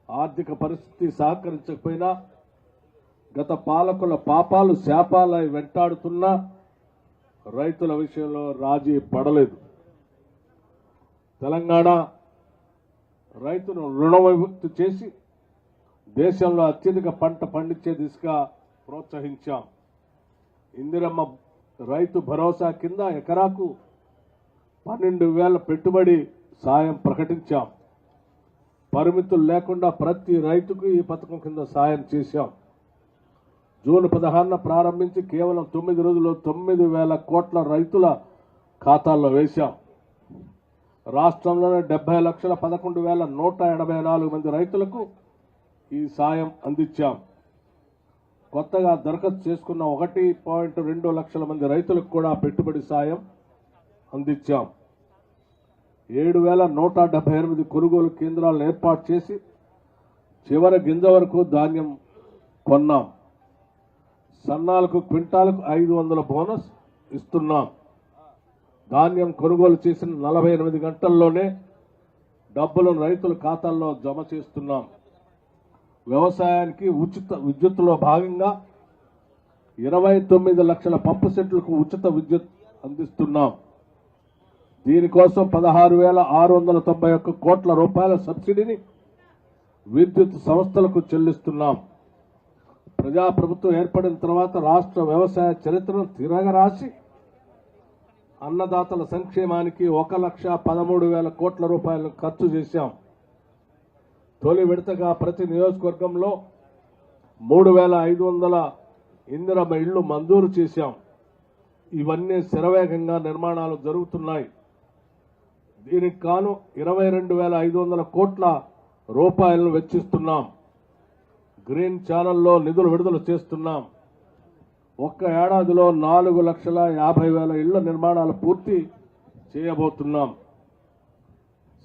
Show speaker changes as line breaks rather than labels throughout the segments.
ఆర్థిక పరిస్థితి సహకరించకపోయినా గత పాలకుల పాపాలు శాపాలై వెంటాడుతున్నా రైతుల విషయంలో రాజీ పడలేదు. తెలంగాణ రైతును రుణవిముక్తి చేసి దేశంలో అత్యధిక పంట పండించే దిశగా ప్రోత్సహించాం. ఇందిరమ్మ రైతు భరోసా కింద ఎకరాకు 12,000 పెట్టుబడి సాయం ప్రకటించాం. పరిమితులు లేకుండా ప్రతి రైతుకు ఈ పథకం కింద సాయం చేశాం. జూన్ 16న ప్రారంభించి కేవలం 9 రోజుల్లో 9,000 కోట్ల రైతుల ఖాతాల్లో వేశాం. రాష్ట్రంలోనే 70,11,184 మంది రైతులకు ఈ సాయం అందించాం. కొత్తగా దరఖాస్తు చేసుకున్న 1.2 లక్షల మంది రైతులకు కూడా పెట్టుబడి సాయం అందించాం. 7,178 కొనుగోలు కేంద్రాలను ఏర్పాటు చేసి చివరి గింజ వరకు ధాన్యం కొన్నాం. సన్నాలకు క్వింటాలకు 500 బోనస్ ఇస్తున్నాం. ధాన్యం కొనుగోలు చేసిన 48 గంటల్లోనే డబ్బులను రైతుల ఖాతాల్లో జమ చేస్తున్నాం. వ్యవసాయానికి ఉచిత విద్యుత్తులో భాగంగా 29 లక్షల పంపు సెట్లకు ఉచిత విద్యుత్ అందిస్తున్నాం. దీనికోసం 16,691 కోట్ల రూపాయల సబ్సిడీని విద్యుత్ సంస్థలకు చెల్లిస్తున్నాం. ప్రజాప్రభుత్వం ఏర్పడిన తర్వాత రాష్ట్ర వ్యవసాయ చరిత్రను తిరగరాసి అన్నదాతల సంక్షేమానికి 1,13,000 కోట్ల రూపాయలను ఖర్చు చేశాం. తొలి విడతగా ప్రతి నియోజకవర్గంలో 3,500 ఇందిరమ్మ ఇళ్లు మంజూరు చేశాం. ఇవన్నీ శరవేగంగా నిర్మాణాలు జరుగుతున్నాయి. దీనికి గాను 22,500 కోట్ల రూపాయలను వెచ్చిస్తున్నాం. గ్రీన్ ఛానల్లో నిధులు విడుదల చేస్తున్నాం. ఒక్క ఏడాదిలో 4,50,000 ఇళ్ల నిర్మాణాలు పూర్తి చేయబోతున్నాం.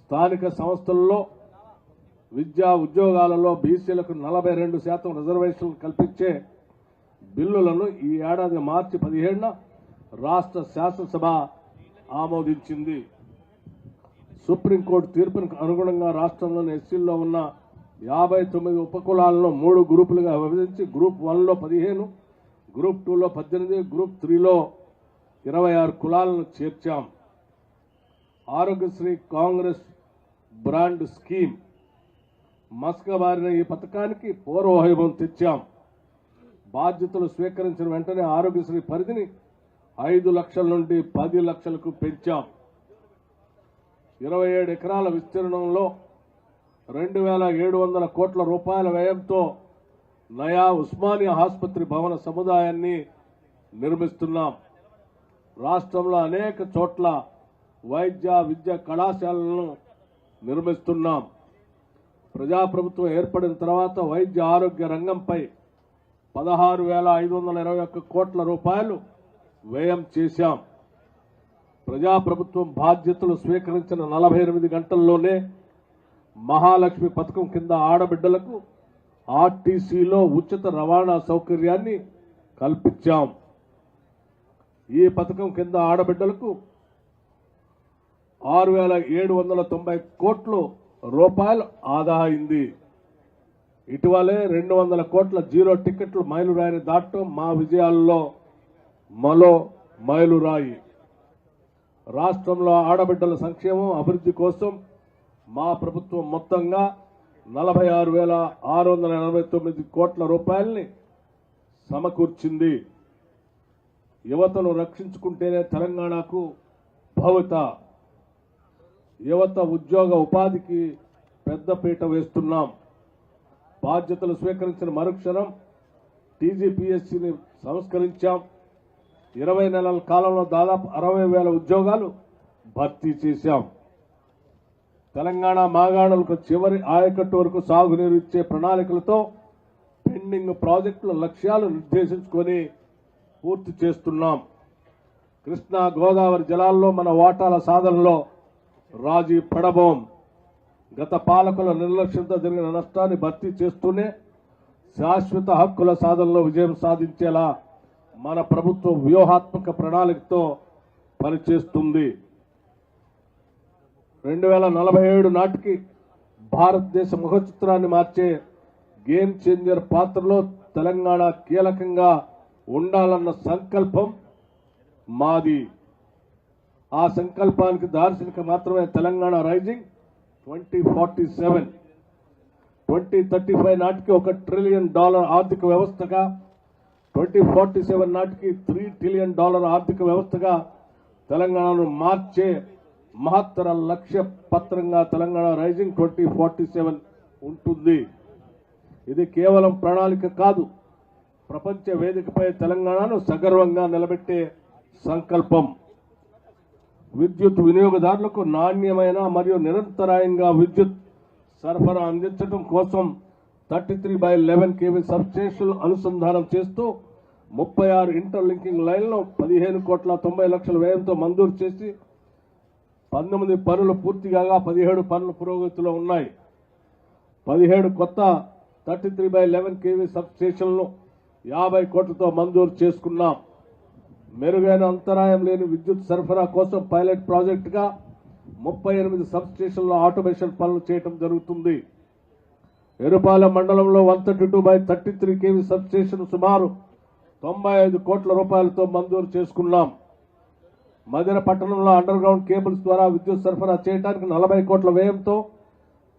స్థానిక సంస్థల్లో విద్యా ఉద్యోగాలలో బీసీలకు 42% రిజర్వేషన్లు కల్పించే బిల్లులను ఈ ఏడాది మార్చి 17న రాష్ట్ర శాసనసభ ఆమోదించింది. సుప్రీంకోర్టు తీర్పునకు అనుగుణంగా రాష్ట్రంలోని ఎస్సీల్లో ఉన్న 59 ఉపకులాలను 3 గ్రూపులుగా విభజించి గ్రూప్ 1లో 15, గ్రూప్ 2లో 18, గ్రూప్ 3లో 26 కులాలను చేర్చాం. ఆరోగ్యశ్రీ కాంగ్రెస్ బ్రాండ్ స్కీమ్ మస్కబారిన ఈ పథకానికి పూర్వవైభవం తెచ్చాం. బాధ్యతలు స్వీకరించిన వెంటనే ఆరోగ్యశ్రీ పరిధిని 5 లక్షల నుండి 10 లక్షలకు పెంచాం. 27 ఎకరాల విస్తీర్ణంలో 2,700 కోట్ల రూపాయల వ్యయంతో నయా ఉస్మానియా ఆసుపత్రి భవన సముదాయాన్ని నిర్మిస్తున్నాం. రాష్ట్రంలో అనేక చోట్ల వైద్య విద్య కళాశాలలను నిర్మిస్తున్నాం. ప్రజాప్రభుత్వం ఏర్పడిన తర్వాత వైద్య ఆరోగ్య రంగంపై 16,521 కోట్ల రూపాయలు వ్యయం చేశాం. ప్రజాప్రభుత్వం బాధ్యతలు స్వీకరించిన 48 గంటల్లోనే మహాలక్ష్మి పథకం కింద ఆడబిడ్డలకు ఆర్టీసీలో ఉచిత రవాణా సౌకర్యాన్ని కల్పించాం. ఈ పథకం కింద ఆడబిడ్డలకు 6,790 కోట్ల రూపాయలు ఆదా అయింది. ఇటీవలే 200 కోట్ల జీరో టికెట్లు మైలురాయిని దాటడం మా విజయాల్లో మరో మైలురాయి. రాష్ట్రంలో ఆడబిడ్డల సంక్షేమం అభివృద్ధి కోసం మా ప్రభుత్వం మొత్తంగా 46,689 కోట్ల రూపాయల్ని సమకూర్చింది. యువతను రక్షించుకుంటేనే తెలంగాణకు భవిత. యువత ఉద్యోగ ఉపాధికి పెద్దపీట వేస్తున్నాం. బాధ్యతలు స్వీకరించిన మరుక్షణం టీజీపీఎస్సీని సంస్కరించాం. 20 నెలల కాలంలో దాదాపు 60,000 ఉద్యోగాలు భర్తీ చేశాం. తెలంగాణ మాగాణులకు చివరి ఆయకట్టు వరకు సాగునీరు ఇచ్చే ప్రణాళికలతో పెండింగ్ ప్రాజెక్టుల లక్ష్యాలు నిర్దేశించుకొని పూర్తి చేస్తున్నాం. కృష్ణా గోదావరి జలాల్లో మన వాటాల సాధనలో రాజీ పడబోం. గత పాలకుల నిర్లక్ష్యంతో జరిగిన నష్టాన్ని భర్తీ చేస్తూనే శాశ్వత హక్కుల సాధనలో విజయం సాధించేలా మన ప్రభుత్వం వ్యూహాత్మక ప్రణాళికతో పనిచేస్తుంది. 2047 నాటికి భారతదేశ ముఖ చిత్రాన్ని మార్చే గేమ్ చేంజర్ పాత్రలో తెలంగాణ కీలకంగా ఉండాలన్న సంకల్పం మాది. ఆ సంకల్పానికి దార్శనిక మాత్రమే తెలంగాణ రైజింగ్ 2047. 2035 నాటికి $1 ట్రిలియన్ ఆర్థిక వ్యవస్థగా, 2047 నాటికి $3 ట్రిలియన్ ఆర్థిక వ్యవస్థగా తెలంగాణను మార్చే మహత్తర లక్ష్య పత్రంగా తెలంగాణ రైజింగ్ 2047 ఉంటుంది. ఇది కేవలం ప్రణాళిక కాదు, ప్రపంచ వేదికపై తెలంగాణను సగర్వంగా నిలబెట్టే సంకల్పం. విద్యుత్ వినియోగదారులకు నాణ్యమైన మరియు నిరంతరాయంగా విద్యుత్ సరఫరా అందించడం కోసం 33/11 kV సబ్స్టేషన్లు అనుసంధానం చేస్తూ 36 ఇంటర్లింకింగ్ లైన్లను 15,90,00,000 వ్యయంతో మంజూరు చేసి 19 పనులు పూర్తి కాగా 17 పనులు పురోగతిలో ఉన్నాయి. 17 కొత్త 33/11 kV సబ్స్టేషన్లను 50 కోట్లతో మంజూరు చేసుకున్నాం. మెరుగైన అంతరాయం లేని విద్యుత్ సరఫరా కోసం పైలట్ ప్రాజెక్టుగా 38 సబ్స్టేషన్ల ఆటోమేషన్ పనులు చేయడం జరుగుతుంది. ఎరుపాలెం మండలంలో 132/33 kV సబ్స్టేషన్ సుమారు 95 కోట్ల రూపాయలతో మంజూరు చేసుకున్నాం. మదిర పట్టణంలో అండర్ గ్రౌండ్ కేబుల్స్ ద్వారా విద్యుత్ సరఫరా చేయడానికి 40 కోట్ల వ్యయంతో,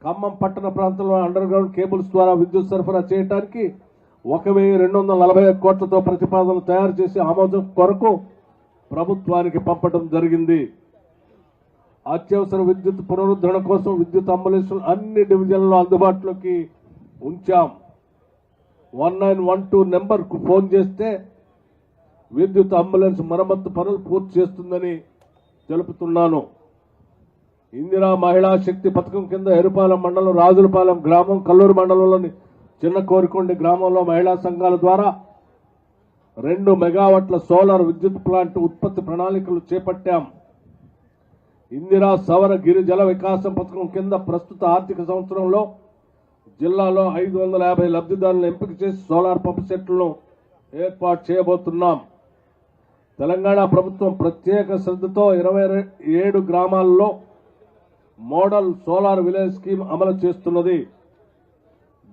ఖమ్మం పట్టణ ప్రాంతంలో అండర్ గ్రౌండ్ కేబుల్స్ ద్వారా విద్యుత్ సరఫరా చేయడానికి 1,241 కోట్లతో ప్రతిపాదనలు తయారు చేసి ఆమోదం కొరకు ప్రభుత్వానికి పంపడం జరిగింది. అత్యవసర విద్యుత్ పునరుద్ధరణ కోసం విద్యుత్ అంబులెన్సులు అన్ని డివిజన్లలో అందుబాటులోకి ఉంచాం. 1912 నెంబర్కు ఫోన్ చేస్తే విద్యుత్ అంబులెన్స్ మరమ్మత్తు పనులు పూర్తి చేస్తుందని తెలుపుతున్నాను. ఇందిరా మహిళా శక్తి పథకం కింద ఎరుపాలెం మండలం, రాజులపాలెం గ్రామం, కల్లూరు మండలంలోని చిన్న కోరికొండ గ్రామంలో మహిళా సంఘాల ద్వారా 2 మెగావాట్ల సోలార్ విద్యుత్ ప్లాంట్ ఉత్పత్తి ప్రణాళికలు చేపట్టాం. ఇందిరా సౌర గిరి జల వికాసం పథకం కింద ప్రస్తుత ఆర్థిక సంవత్సరంలో జిల్లాలో 550 లబ్ధిదారులను ఎంపిక చేసి సోలార్ పంప్ సెట్లను ఏర్పాటు చేయబోతున్నాం. తెలంగాణ ప్రభుత్వం ప్రత్యేక శ్రద్ధతో 27 గ్రామాల్లో మోడల్ సోలార్ విలేజ్ స్కీమ్ అమలు చేస్తున్నది.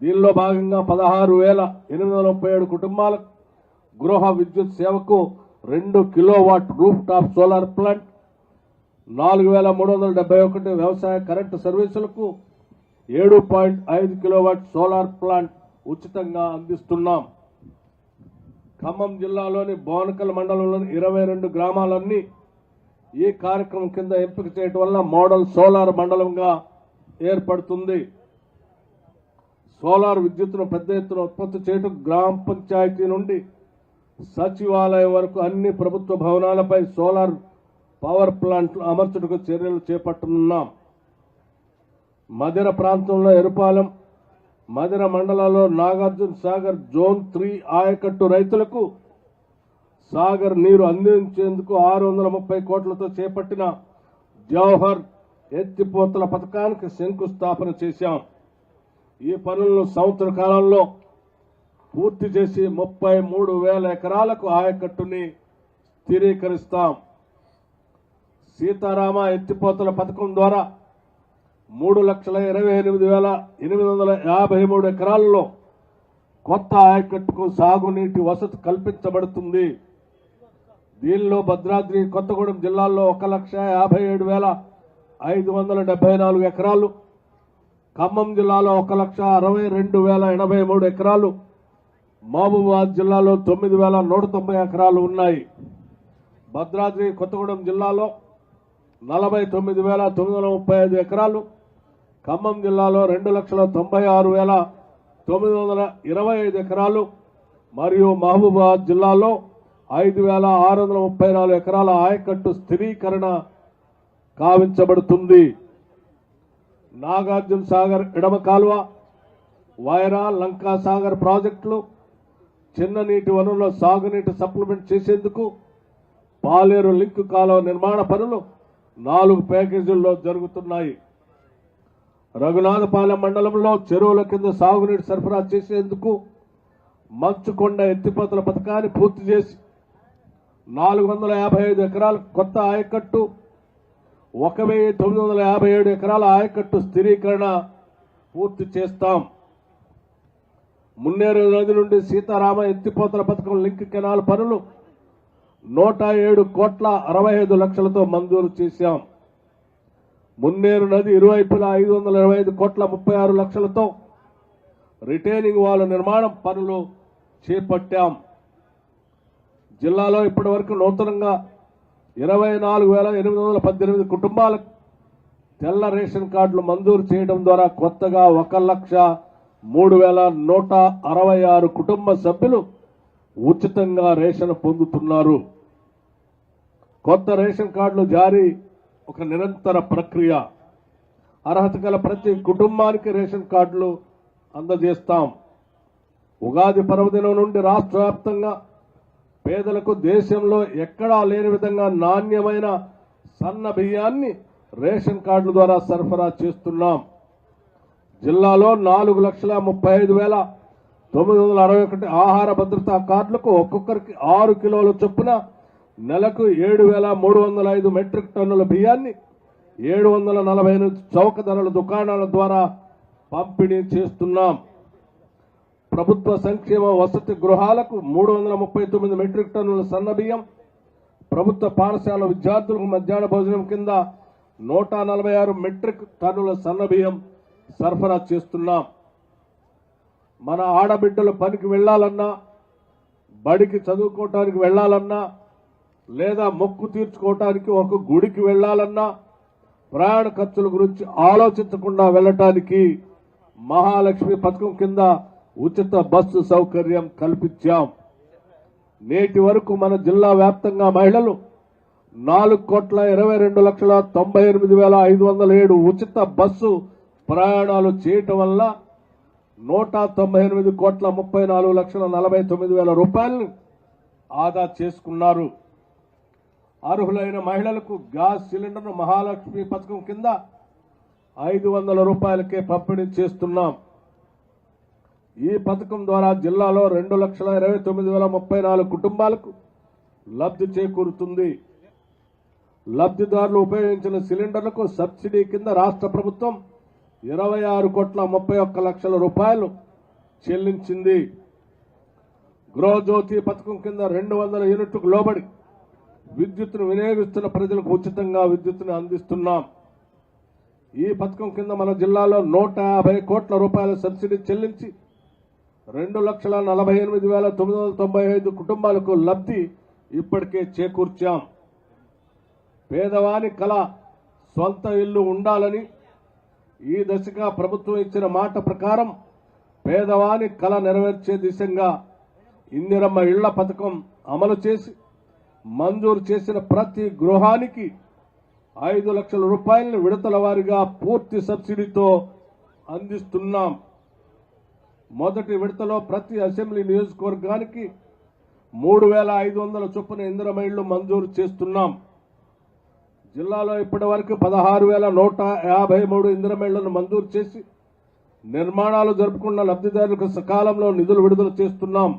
దీనిలో భాగంగా 16,837 కుటుంబాలకు గృహ విద్యుత్ సేవకు 2 kilowatt roof top solar plant, 4,371 వ్యవసాయ కరెంటు సర్వీసులకు 7.5 కిలోవాట్ సోలార్ ప్లాంట్ ఉచితంగా అందిస్తున్నాం. ఖమ్మం జిల్లాలోని బోనకల్ మండలంలోని 22 గ్రామాలన్నీ ఈ కార్యక్రమం కింద ఎంపిక చేయడం వల్ల మోడల్ సోలార్ మండలంగా ఏర్పడుతుంది. సోలార్ విద్యుత్తును పెద్ద ఎత్తున ఉత్పత్తి చేయడం గ్రామ పంచాయతీ నుండి సచివాలయం వరకు అన్ని ప్రభుత్వ భవనాలపై సోలార్ పవర్ ప్లాంట్లు అమర్చుటకు చర్యలు చేపట్టనున్నాం. మదిర ప్రాంతంలో ఎరుపాలెం, మదిర మండలాల్లో నాగార్జున సాగర్ జోన్ 3 ఆయకట్టు రైతులకు సాగర్ నీరు అందించేందుకు 630 కోట్లతో చేపట్టిన జవహర్ ఎత్తిపోతల పథకానికి శంకుస్థాపన చేశాం. ఈ పనులను సంవత్సర కాలంలో పూర్తి చేసి 33,000 ఎకరాలకు ఆయకట్టుని స్థిరీకరిస్తాం. సీతారామ ఎత్తిపోతల పథకం ద్వారా 3,28,853 ఎకరాల్లో కొత్త ఆయకట్టుకు సాగునీటి వసతి కల్పించబడుతుంది. దీనిలో భద్రాద్రి, కొత్తగూడెం జిల్లాల్లో 1,57,574 ఎకరాలు, ఖమ్మం జిల్లాలో 1,62,083 ఎకరాలు, మహబూబాబాద్ జిల్లాలో 9,190 ఎకరాలు ఉన్నాయి. భద్రాద్రి, కొత్తగూడెం జిల్లాలో 49,935 ఎకరాలు, ఖమ్మం జిల్లాలో 2,96,925 ఎకరాలు మరియు మహబూబాబాద్ జిల్లాలో 5,634 ఎకరాల ఆయకట్టు స్థిరీకరణ కావించబడుతుంది. నాగార్జున సాగర్ ఎడమ కాలువ, వైరా, లంకా సాగర్ ప్రాజెక్టులు చిన్న నీటి వనరుల సాగునీటి సప్లిమెంట్ చేసేందుకు పాలేరు లింక్ కాలువ నిర్మాణ పనులు 4 ప్యాకేజీల్లో జరుగుతున్నాయి. రఘునాథపాలెం మండలంలో చెరువుల కింద సాగునీటి సరఫరా చేసేందుకు మంచుకొండ ఎత్తిపోతల పథకాన్ని పూర్తి చేసి 455 ఎకరాల కొత్త ఆయకట్టు, 1,957 ఎకరాల ఆయకట్టు స్థిరీకరణ పూర్తి చేస్తాం. మున్నేరు నది నుండి సీతారామ ఎత్తిపోతల పథకం లింక్ కెనాల్ పనులు 107,65,00,000తో మంజూరు చేశాం. మున్నేరు నది ఇరువైపులా 525,36,00,000తో రిటైనింగ్ వాల్ నిర్మాణం పనులు చేపట్టాం. జిల్లాలో ఇప్పటి వరకు నూతనంగా 24,818 కుటుంబాలకు తెల్ల రేషన్ కార్డులు మంజూరు చేయడం ద్వారా కొత్తగా 1,03,166 కుటుంబ సభ్యులు ఉచితంగా రేషన్ పొందుతున్నారు. కొత్త రేషన్ కార్డులు జారీ ఒక నిరంతర ప్రక్రియ. అర్హత గల ప్రతి కుటుంబానికి రేషన్ కార్డులు అందజేస్తాం. ఉగాది పర్వదినం నుండి రాష్ట్ర వ్యాప్తంగా పేదలకు దేశంలో ఎక్కడా లేని విధంగా నాణ్యమైన సన్న బియ్యాన్ని రేషన్ కార్డుల ద్వారా సరఫరా చేస్తున్నాం. జిల్లాలో 4,35,961 ఆహార భద్రతా కార్డులకు ఒక్కొక్కరికి 6 కిలోల చొప్పున నెలకు 7,305 మెట్రిక్ టన్నుల బియ్యాన్ని 748 చౌక ధరల దుకాణాల ద్వారా పంపిణీ చేస్తున్నాం. ప్రభుత్వ సంక్షేమ వసతి గృహాలకు 339 మెట్రిక్ టన్నుల సన్న బియ్యం, ప్రభుత్వ పాఠశాల విద్యార్థులకు మధ్యాహ్న భోజనం కింద 146 మెట్రిక్ టన్నుల సన్న బియ్యం సరఫరా చేస్తున్నాం. మన ఆడబిడ్డలు పనికి వెళ్లాలన్నా, బడికి చదువుకోవటానికి వెళ్లాలన్నా, లేదా మొక్కు తీర్చుకోవటానికి ఒక గుడికి వెళ్లాలన్నా ప్రయాణ ఖర్చుల గురించి ఆలోచించకుండా వెళ్లటానికి మహాలక్ష్మి పథకం కింద ఉచిత బస్సు సౌకర్యం కల్పించాం. నేటి వరకు మన జిల్లా వ్యాప్తంగా మహిళలు 4,22,98,507 ఉచిత బస్సు ప్రయాణాలు చేయటం వల్ల 198,34,49,000 రూపాయలను ఆదా చేసుకున్నారు. అర్హులైన మహిళలకు గ్యాస్ సిలిండర్ను మహాలక్ష్మి పథకం కింద 500 రూపాయలకే పంపిణీ చేస్తున్నాం. ఈ పథకం ద్వారా జిల్లాలో 2,29,034 కుటుంబాలకు లబ్ధి చేకూరుతుంది. లబ్ధిదారులు ఉపయోగించిన సిలిండర్లకు సబ్సిడీ కింద రాష్ట్ర ప్రభుత్వం 26,31,00,000 రూపాయలు చెల్లించింది. గృహజ్యోతి పథకం కింద 200 యూనిట్లకు లోబడి విద్యుత్తును వినియోగిస్తున్న ప్రజలకు ఉచితంగా విద్యుత్తును అందిస్తున్నాం. ఈ పథకం కింద మన జిల్లాలో 150 కోట్ల రూపాయల సబ్సిడీ చెల్లించి 2,48,995 కుటుంబాలకు లబ్ధి ఇప్పటికే చేకూర్చాం. పేదవాని కల స్వంత ఇల్లు ఉండాలని ఈ దశగా ప్రభుత్వం ఇచ్చిన మాట ప్రకారం పేదవాని కల నెరవేర్చే దిశగా ఇందిరమ్మ ఇళ్ల పథకం అమలు చేసి మంజూరు చేసిన ప్రతి గృహానికి 5 లక్షల రూపాయలను విడతల వారీగా పూర్తి సబ్సిడీతో అందిస్తున్నాం. మొదటి విడతలో ప్రతి అసెంబ్లీ నియోజకవర్గానికి 3,500 చొప్పున ఇందిరమ్మ ఇళ్లు మంజూరు చేస్తున్నాం. జిల్లాలో ఇప్పటి వరకు 16,153 ఇందిరమ్మ ఇళ్లను మంజూరు చేసి నిర్మాణాలు జరుపుకున్న లబ్ధిదారులకు సకాలంలో నిధులు విడుదల చేస్తున్నాం.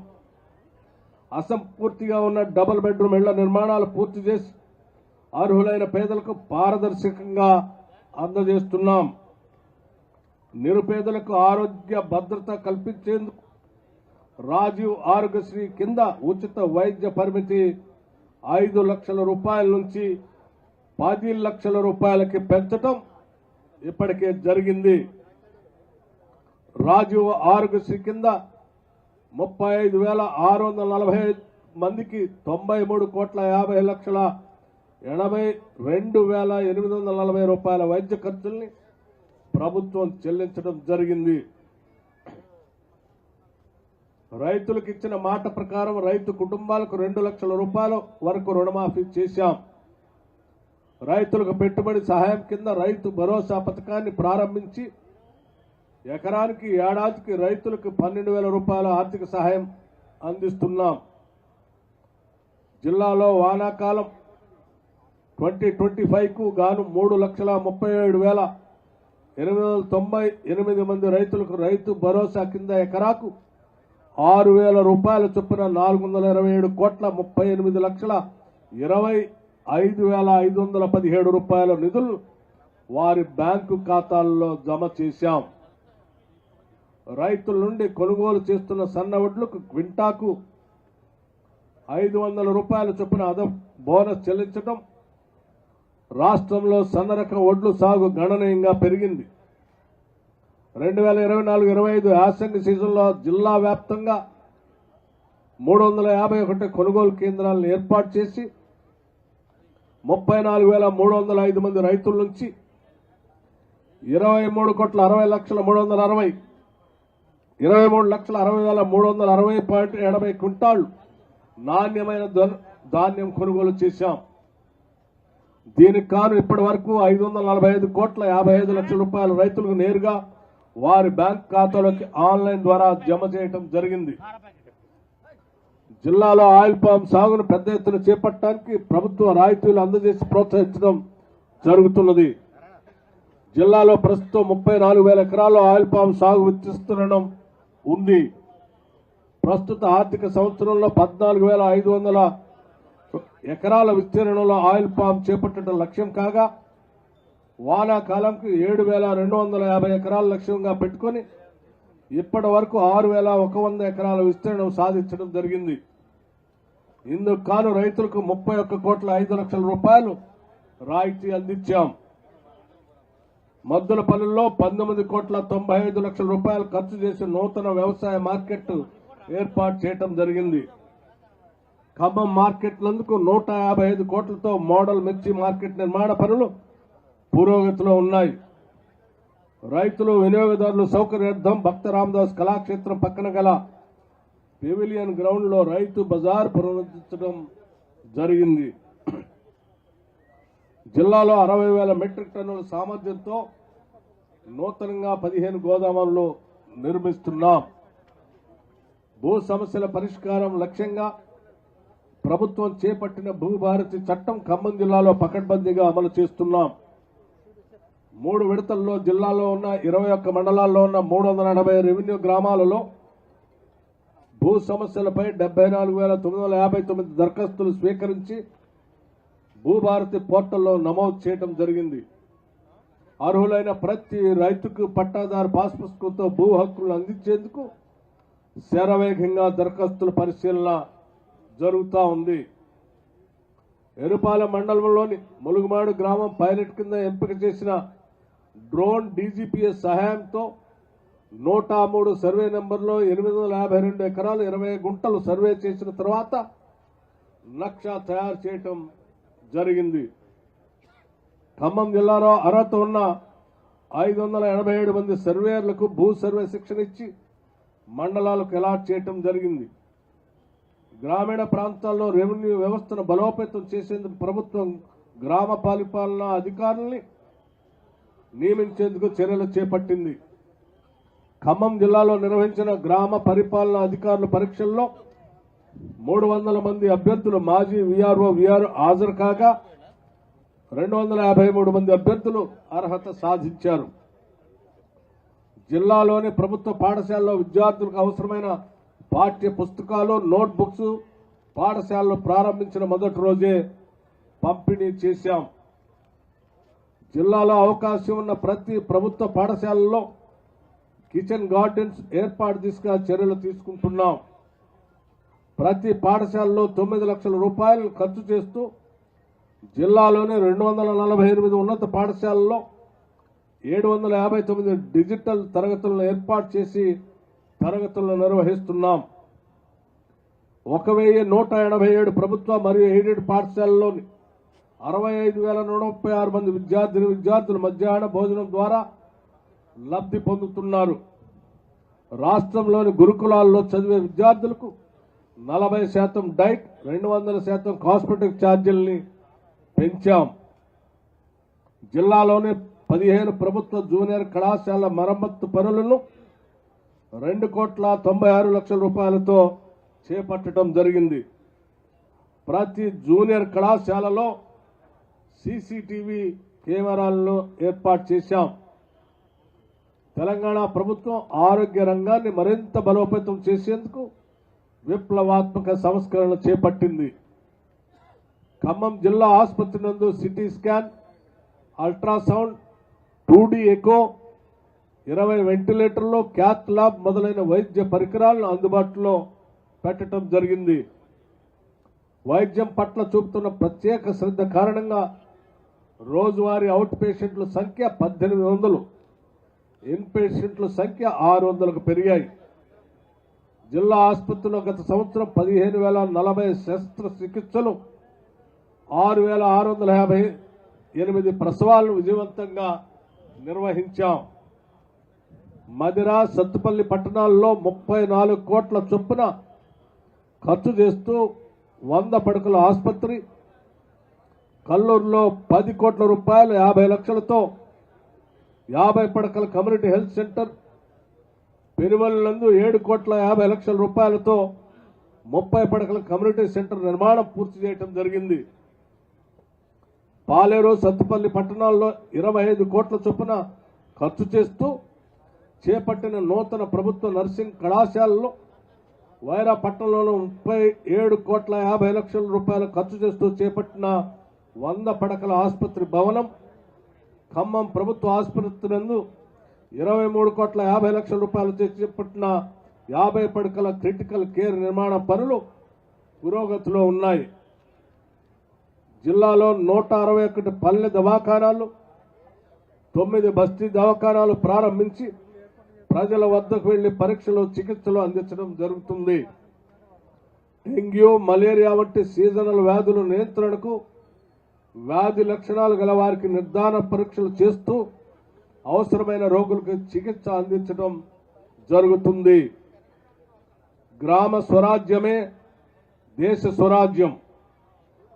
అసంపూర్తిగా ఉన్న డబుల్ బెడ్రూమ్ ఇళ్ల నిర్మాణాలు పూర్తి చేసి అర్హులైన పేదలకు పారదర్శకంగా అందజేస్తున్నాం. నిరుపేదలకు ఆరోగ్య భద్రత కల్పించేందుకు రాజీవ్ ఆరోగ్యశ్రీ కింద ఉచిత వైద్య పరిమితి 5 లక్షల రూపాయల నుంచి 10 లక్షల రూపాయలకి పెంచడం ఇప్పటికే జరిగింది. రాజీవ్ ఆరోగ్యశ్రీ కింద 35,645 మందికి 93,50,82,840 రూపాయల వైద్య ఖర్చుల్ని ప్రభుత్వం చెల్లించడం జరిగింది. రైతులకు ఇచ్చిన మాట ప్రకారం రైతు కుటుంబాలకు 2 లక్షల రూపాయల వరకు రుణమాఫీ చేశాం. రైతులకు పెట్టుబడి సహాయం కింద రైతు భరోసా పథకాన్ని ప్రారంభించి ఎకరానికి ఏడాదికి రైతులకు 12,000 రూపాయల ఆర్థిక సహాయం అందిస్తున్నాం. జిల్లాలో వానాకాలం 2025కు గాను 3,37,898 మంది రైతులకు రైతు భరోసా కింద ఎకరాకు 6,000 రూపాయల చొప్పున 427,38,25,517 రూపాయల నిధులు వారి బ్యాంకు ఖాతాల్లో జమ చేశాం. రైతుల నుండి కొనుగోలు చేస్తున్న సన్న వడ్లకు క్వింటాకు 500 రూపాయల చొప్పున అదనపు బోనస్ చెల్లించడం రాష్ట్రంలో సన్న రకం వడ్లు సాగు గణనీయంగా పెరిగింది. 2024-25 యాసంగి సీజన్లో జిల్లా వ్యాప్తంగా 351 కొనుగోలు కేంద్రాలను ఏర్పాటు చేసి 34,305 మంది రైతుల నుంచి 23,60,360 23,60,360.80 క్వింటాళ్లు నాణ్యమైన ధాన్యం కొనుగోలు చేశాం. దీనికి కాను ఇప్పటి వరకు 545,55 లక్షల రూపాయలు రైతులకు నేరుగా వారి బ్యాంక్ ఖాతాలోకి ఆన్లైన్ ద్వారా జమ చేయడం జరిగింది. జిల్లాలో ఆయిల్ పామ్ సాగును పెద్ద ఎత్తున చేపట్టడానికి ప్రభుత్వ రాయితీలు అందజేసి ప్రోత్సహించడం జరుగుతున్నది. జిల్లాలో ప్రస్తుతం 34,000 ఎకరాల్లో ఆయిల్ పామ్ సాగు విస్తృతం ఉంది. ప్రస్తుత ఆర్థిక సంవత్సరంలో 14,500 ఎకరాల విస్తీర్ణంలో ఆయిల్ పామ్ చేపట్టడం లక్ష్యం కాగా వానాకాలంకు 7,250 ఎకరాల లక్ష్యంగా పెట్టుకుని ఇప్పటి వరకు 6,100 ఎకరాల విస్తీర్ణం సాధించడం జరిగింది. ఇందుకు కాను రైతులకు 31,05,00,000 రూపాయలు రాయితీ అందించాం. మద్దులపల్లిలో 19,95,00,000 రూపాయలు ఖర్చు చేసి నూతన వ్యవసాయ మార్కెట్ ఏర్పాటు చేయడం జరిగింది. ఖమ్మం మార్కెట్ నందుకు 155 కోట్లతో మోడల్ మిర్చి మార్కెట్ నిర్మాణ పనులు పురోగతిలో ఉన్నాయి. రైతులు వినియోగదారులు సౌకర్యార్థం భక్త రామదాస్ కళాక్షేత్రం పక్కన గల పెవిలియన్ గ్రౌండ్ లో రైతు బజార్ పునరుద్ధరించడం జరిగింది. జిల్లాలో 60,000 మెట్రిక్ టన్నుల సామర్థ్యంతో నూతనంగా 15 గోదాములు నిర్మిస్తున్నాం. భూ సమస్యల పరిష్కారం లక్ష్యంగా ప్రభుత్వం చేపట్టిన భూభారతి చట్టం ఖమ్మం జిల్లాలో పకడ్బందీగా అమలు చేస్తున్నాం. 3 విడతల్లో జిల్లాలో ఉన్న 21 మండలాల్లో ఉన్న 380 రెవెన్యూ గ్రామాలలో భూ సమస్యలపై 74,959 దరఖాస్తులు స్వీకరించి భూభారతి పోర్టల్లో నమోదు చేయడం జరిగింది. అర్హులైన ప్రతి రైతుకు పట్టాదారు పాస్ పుస్తకంతో భూ హక్కులను అందించేందుకు శరవేగంగా దరఖాస్తుల పరిశీలన జరుగుతూ ఉంది. ఎరుపాలెం మండలంలోని ములుగుమాడు గ్రామం పైలట్ కింద ఎంపిక చేసిన డ్రోన్ డీజీపీఎస్ సహాయంతో 103 సర్వే నెంబర్లో 852 ఎకరాలు 20 గుంటలు సర్వే చేసిన తర్వాత నక్షా తయారు చేయటం జరిగింది. ఖమ్మం జిల్లాలో అర్హత ఉన్న 587 మంది సర్వేయర్లకు భూ సర్వే శిక్షణ ఇచ్చి మండలాలకు అలాట్ చేయటం జరిగింది. గ్రామీణ ప్రాంతాల్లో రెవెన్యూ వ్యవస్థను బలోపేతం చేసేందుకు ప్రభుత్వం గ్రామ పరిపాలనా అధికారుల్ని నియమించేందుకు చర్యలు చేపట్టింది. ఖమ్మం జిల్లాలో నిర్వహించిన గ్రామ పరిపాలనా అధికారుల పరీక్షల్లో 300 మంది అభ్యర్థులు మాజీ వీఆర్ఓ హాజరు కాగా 253 మంది అభ్యర్థులు అర్హత సాధించారు. జిల్లాలోని ప్రభుత్వ పాఠశాలలో విద్యార్థులకు అవసరమైన పాఠ్య పుస్తకాలు నోట్ బుక్స్ పాఠశాలలో ప్రారంభించిన మొదటి రోజే పంపిణీ చేశాం. జిల్లాలో అవకాశం ఉన్న ప్రతి ప్రభుత్వ పాఠశాలలో కిచెన్ గార్డెన్స్ ఏర్పాటు దిశగా చర్యలు తీసుకుంటున్నాం. ప్రతి పాఠశాలలో 9 లక్షల రూపాయలు ఖర్చు చేస్తూ జిల్లాలోని 248 ఉన్నత పాఠశాలల్లో 759 డిజిటల్ తరగతులను ఏర్పాటు చేసి తరగతులను నిర్వహిస్తున్నాం. 1,187 ప్రభుత్వ మరియు ఎయిడెడ్ పాఠశాలల్లోని 65,136 మంది విద్యార్థులు మధ్యాహ్న భోజనం ద్వారా లబ్ధి పొందుతున్నారు. రాష్ట్రంలోని గురుకులాల్లో చదివే విద్యార్థులకు 40% డైట్ 200% కాస్మెటిక్ ఛార్జీలని పెంచాం. జిల్లాలోని 15 ప్రభుత్వ జూనియర్ కళాశాల మరమ్మత్తు పనులను 2,96,00,000 రూపాయలతో చేపట్టడం జరిగింది. ప్రతి జూనియర్ కళాశాలలో సీసీటీవీ కెమెరాలను ఏర్పాటు చేశాం. తెలంగాణ ప్రభుత్వం ఆరోగ్య రంగాన్ని మరింత బలోపేతం చేసేందుకు విప్లవాత్మక సంస్కరణలు చేపట్టింది. ఖమ్మం జిల్లా ఆసుపత్రి నందు CT scan, ultrasound, 2D echo, 20 వెంటిలేటర్లు, క్యాత్ ల్యాబ్ మొదలైన వైద్య పరికరాలను అందుబాటులో పెట్టడం జరిగింది. వైద్యం పట్ల చూపుతున్న ప్రత్యేక శ్రద్ధ కారణంగా రోజువారీ అవుట్ పేషెంట్ల సంఖ్య 1800, ఇన్ పేషెంట్ల సంఖ్య 600కు పెరిగాయి. జిల్లా ఆసుపత్రిలో గత సంవత్సరం 15,040 శస్త్రచికిత్సలు, 6,658 ప్రసవాలను విజయవంతంగా నిర్వహించాం. మదిర, సత్తుపల్లి పట్టణాల్లో 34 కోట్ల చొప్పున ఖర్చు చేస్తూ 100 పడకల ఆసుపత్రి, కల్లూరులో 10 కోట్ల రూపాయలు 50 లక్షలతో 50 పడకల కమ్యూనిటీ హెల్త్ సెంటర్, పెరువల్లందు 7 కోట్ల 50 లక్షల రూపాయలతో 30 పడకల కమ్యూనిటీ సెంటర్ నిర్మాణం పూర్తి చేయడం జరిగింది. పాలేరు, సత్తుపల్లి పట్టణాల్లో 25 కోట్ల చొప్పున ఖర్చు చేస్తూ చేపట్టిన నూతన ప్రభుత్వ నర్సింగ్ కళాశాలలో వైరా పట్టణంలోనూ 37 కోట్ల 50 లక్షల రూపాయలు ఖర్చు చేస్తూ చేపట్టిన 100 పడకల ఆసుపత్రి భవనం, ఖమ్మం ప్రభుత్వ ఆసుపత్రి నందు 23 కోట్ల 50 లక్షల రూపాయలు చేపట్టిన 50 పడకల క్రిటికల్ కేర్ నిర్మాణ పనులు పురోగతిలో ఉన్నాయి. జిల్లాలో 161 పల్లె దవాఖానాలు, 9 బస్తీ దవాఖానాలు ప్రారంభించి ప్రజల వద్దకు వెళ్లి పరీక్షలు, చికిత్సలు అందించడం జరుగుతుంది. డెంగ్యూ, మలేరియా వంటి సీజనల్ వ్యాధుల నియంత్రణకు వ్యాధి లక్షణాలు గల వారికి నిర్ధారణ పరీక్షలు చేస్తూ అవసరమైన రోగులకు చికిత్స అందించడం జరుగుతుంది. గ్రామ స్వరాజ్యమే దేశ స్వరాజ్యం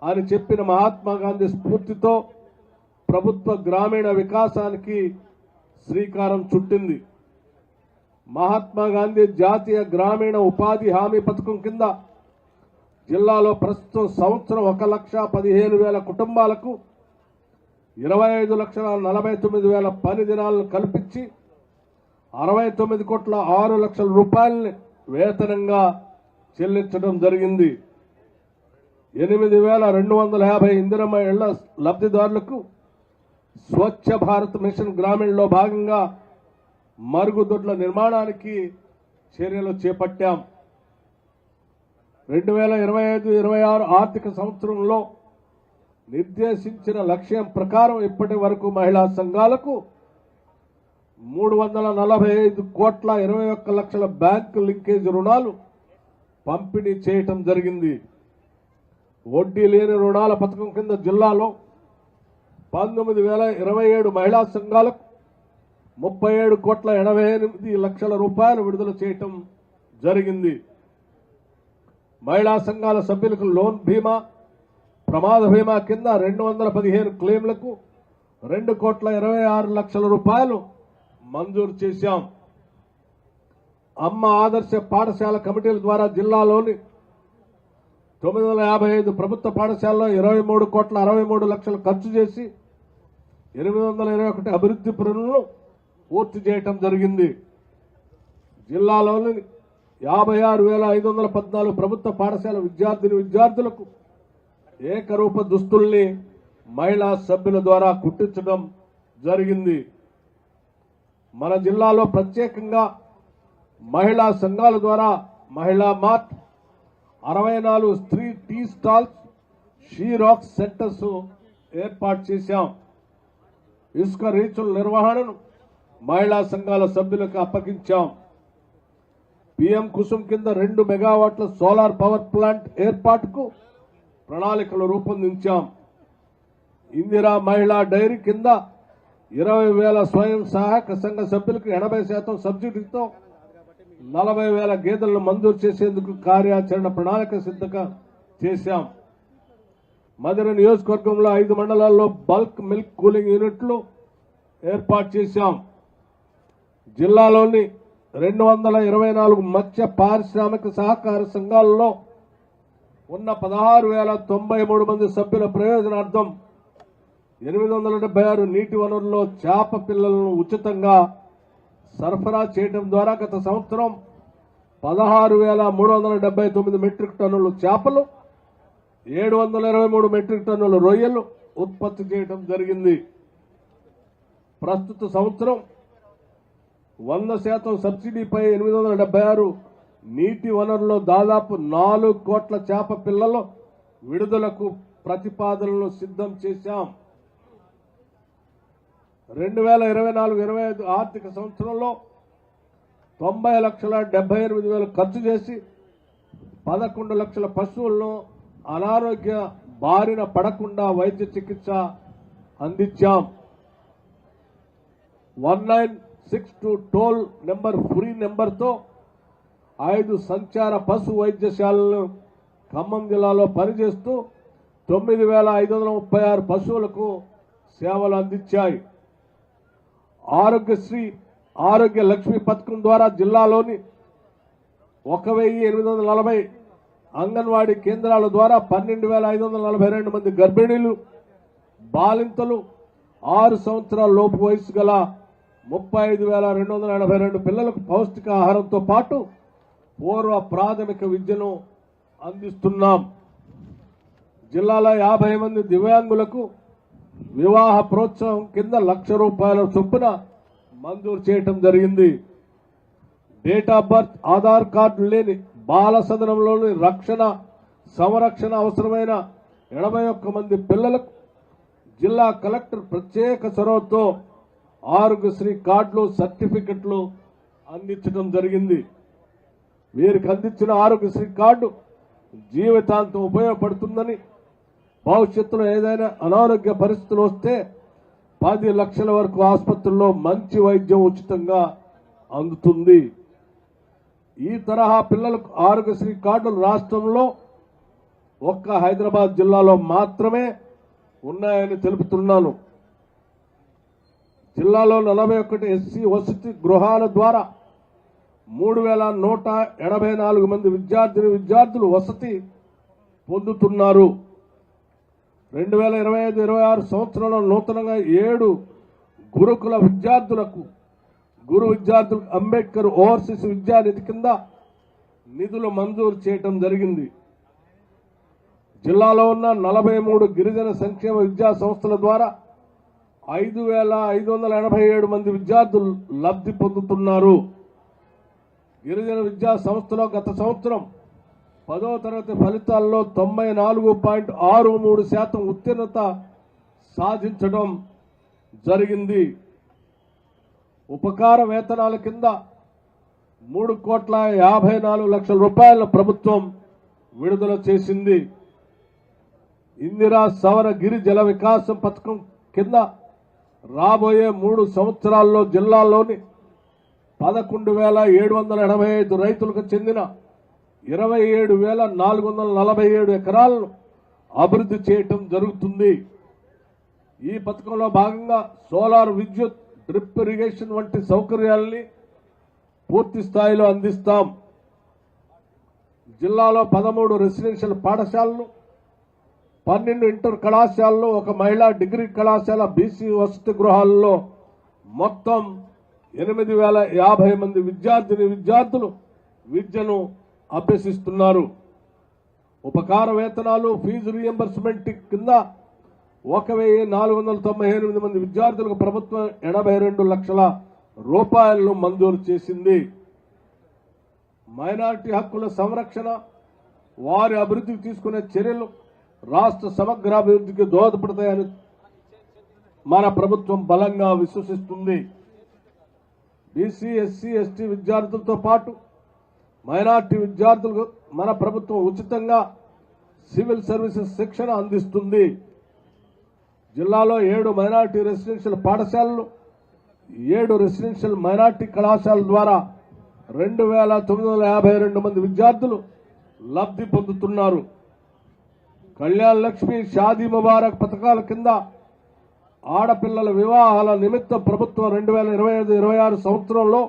అని చెప్పిన మహాత్మా గాంధీ స్ఫూర్తితో ప్రభుత్వ గ్రామీణ వికాసానికి శ్రీకారం చుట్టింది. మహాత్మా గాంధీ జాతీయ గ్రామీణ ఉపాధి హామీ పథకం కింద జిల్లాలో ప్రస్తుతం సంవత్సరం 1,15,000 కుటుంబాలకు 25,49,000 పని దినాలను కల్పించి 69 కోట్ల 6 లక్షల రూపాయలని వేతనంగా చెల్లించడం జరిగింది. 8,250 ఇందిరమ్మ ఇళ్ల లబ్ధిదారులకు స్వచ్ఛ భారత్ మిషన్ గ్రామీణలో భాగంగా మరుగుదొడ్ల నిర్మాణానికి చర్యలు చేపట్టాం. 2025-26 ఆర్థిక సంవత్సరంలో నిర్దేశించిన లక్ష్యం ప్రకారం ఇప్పటి వరకు మహిళా సంఘాలకు 345 కోట్ల 21 లక్షల బ్యాంకు లింకేజ్ రుణాలు పంపిణీ చేయటం జరిగింది. వడ్డీ లేని రుణాల పథకం కింద జిల్లాలో 19,027 మహిళా సంఘాలకు 37 కోట్ల 88 లక్షల రూపాయలు విడుదల చేయటం జరిగింది. మహిళా సంఘాల సభ్యులకు లోన్ బీమా, ప్రమాద బీమా కింద 215 క్లెయిమ్లకు 2 కోట్ల 26 లక్షల రూపాయలు మంజూరు చేశాం. అమ్మ ఆదర్శ పాఠశాల కమిటీల ద్వారా జిల్లాలోని 955 ప్రభుత్వ పాఠశాలలో 23 కోట్ల 63 లక్షలు ఖర్చు చేసి 821 అభివృద్ధి పనులను పూర్తి చేయటం జరిగింది. జిల్లాలోని 56,514 ప్రభుత్వ పాఠశాల విద్యార్థులకు ఏకరూప దుస్తుల్ని మహిళా సభ్యుల ద్వారా కుట్టించడం జరిగింది. మన జిల్లాలో ప్రత్యేకంగా మహిళా సంఘాల ద్వారా మహిళా మార్ట్, 64 స్త్రీ tea stalls, she rock centres ఏర్పాటు చేశాం. ఇసుక రీచుల నిర్వహణను మహిళా సంఘాల సభ్యులకు అప్పగించాం. పీఎం కుసుమ్ కింద 2 మెగావాట్ల సోలార్ పవర్ ప్లాంట్ ఏర్పాటుకు ప్రణాళికలు రూపొందించాం. ఇందిరా మహిళా డైరీ కింద 20,000 స్వయం సహాయక సంఘ సభ్యులకు 80% సబ్సిడీతో 40,000 గేదెలను మంజూరు చేసేందుకు కార్యాచరణ ప్రణాళిక సిద్ధంగా చేశాం. మదిర నియోజకవర్గంలో 5 మండలాల్లో బల్క్ మిల్క్ కూలింగ్ యూనిట్లు ఏర్పాటు చేశాం. జిల్లాలోని 224 మత్స్య పారిశ్రామిక సహకార సంఘాలలో ఉన్న 16,093 మంది సభ్యుల ప్రయోజనార్థం 876 నీటి వనరుల్లో చేప పిల్లలను ఉచితంగా సరఫరా చేయడం ద్వారా గత సంవత్సరం 16,379 మెట్రిక్ టన్నుల చేపలు, 723 మెట్రిక్ టన్నుల రొయ్యలు ఉత్పత్తి చేయడం జరిగింది. ప్రస్తుత సంవత్సరం 100% సబ్సిడీపై 876 నీటి వనరుల్లో దాదాపు 4 కోట్ల చేప పిల్లలు విడుదలకు ప్రతిపాదనలు సిద్ధం చేశాం. 2024-25 ఆర్థిక సంవత్సరంలో 90,78,000 ఖర్చు చేసి 11 లక్షల పశువులను అనారోగ్య బారిన పడకుండా వైద్య చికిత్స అందించాం. 1962 టోల్ నెంబర్ ఫ్రీ నెంబర్తో 5 సంచార పశు వైద్యశాలలను ఖమ్మం జిల్లాలో పనిచేస్తూ 9,536 పశువులకు సేవలు అందించాయి. ఆరోగ్యశ్రీ ఆరోగ్య లక్ష్మి పథకం ద్వారా జిల్లాలోని 1,840 అంగన్వాడీ కేంద్రాల ద్వారా 12,542 మంది గర్భిణీలు, బాలింతలు, 6 సంవత్సరాల లోపు వయసు గల 35,282 పిల్లలకు పౌష్టికాహారంతో పాటు పూర్వ ప్రాథమిక విద్యను అందిస్తున్నాం. జిల్లాలో 50 మంది దివ్యాంగులకు వివాహ ప్రోత్సాహం కింద ₹1,00,000 చొప్పున మంజూరు చేయటం జరిగింది. Date of birth, Aadhaar card లేని బాల సదనంలోని రక్షణ సంరక్షణ అవసరమైన 81 మంది పిల్లలకు జిల్లా కలెక్టర్ ప్రత్యేక చొరవతో ఆరోగ్యశ్రీ కార్డులు, సర్టిఫికెట్లు అందించడం జరిగింది. వీరికి అందించిన ఆరోగ్యశ్రీ కార్డు జీవితాంతం ఉపయోగపడుతుందని, భవిష్యత్తులో ఏదైనా అనారోగ్య పరిస్థితులు వస్తే 10 లక్షల వరకు ఆసుపత్రుల్లో మంచి వైద్యం ఉచితంగా అందుతుంది. ఈ తరహా పిల్లలకు ఆరోగ్యశ్రీ కార్డులు రాష్ట్రంలో ఒక్క హైదరాబాద్ జిల్లాలో మాత్రమే ఉన్నాయని తెలుపుతున్నాను. జిల్లాలో 41 ఎస్సీ వసతి గృహాల ద్వారా 3,184 మంది విద్యార్థులు వసతి పొందుతున్నారు. 2025-26 సంవత్సరంలో నూతనంగా 7 గురుకుల విద్యార్థులకు అంబేద్కర్ ఓవర్సీస్ విద్యానిధి కింద నిధులు మంజూరు చేయటం జరిగింది. జిల్లాలో ఉన్న 43 గిరిజన సంక్షేమ విద్యా సంస్థల ద్వారా 5,587 మంది విద్యార్థులు లబ్ధి పొందుతున్నారు. గిరిజన విద్యా సంస్థలో గత సంవత్సరం 10వ తరగతి ఫలితాల్లో 94.63% ఉత్తీర్ణత సాధించడం జరిగింది. ఉపకార వేతనాల కింద ₹3,54,00,000 ప్రభుత్వం విడుదల చేసింది. ఇందిరా సవర గిరి జల వికాసం పథకం కింద రాబోయే 3 సంవత్సరాల్లో జిల్లాలోని 11,785 రైతులకు చెందిన 27,447 ఎకరాలను అభివృద్ధి చేయటం జరుగుతుంది. ఈ పథకంలో భాగంగా సోలార్ విద్యుత్, డ్రిప్ ఇరిగేషన్ వంటి సౌకర్యాలని పూర్తి స్థాయిలో అందిస్తాం. జిల్లాలో 13 రెసిడెన్షియల్ పాఠశాలలు, 12 ఇంటర్ కళాశాలలు, 1 మహిళా డిగ్రీ కళాశాల, బీసీ వసతి గృహాల్లో మొత్తం 8,050 మంది విద్యార్థులు విద్యను అభ్యసిస్తున్నారు. ఉపకార వేతనాలు, ఫీజు రీఎంబర్స్మెంట్ కింద 1,498 మంది విద్యార్థులకు ప్రభుత్వం 82 లక్షల రూపాయలను మంజూరు చేసింది. మైనారిటీ హక్కుల సంరక్షణ, వారి అభివృద్ధికి తీసుకునే చర్యలు రాష్ట్ర సమగ్రాభివృద్ధికి దోహదపడతాయని మన ప్రభుత్వం బలంగా విశ్వసిస్తుంది. బీసీ, ఎస్సీ, ఎస్టీ విద్యార్థులతో పాటు మైనారిటీ విద్యార్థులకు మన ప్రభుత్వం ఉచితంగా సివిల్ సర్వీసెస్ శిక్షణ అందిస్తుంది. జిల్లాలో 7 మైనారిటీ రెసిడెన్షియల్ పాఠశాలలు, 7 రెసిడెన్షియల్ మైనారిటీ కళాశాలల ద్వారా 2,952 మంది విద్యార్థులు లబ్ధి పొందుతున్నారు. కళ్యాణ్ లక్ష్మి, షాదీ ముబారక్ పథకాల కింద ఆడపిల్లల వివాహాల నిమిత్తం ప్రభుత్వం 2025-26 సంవత్సరంలో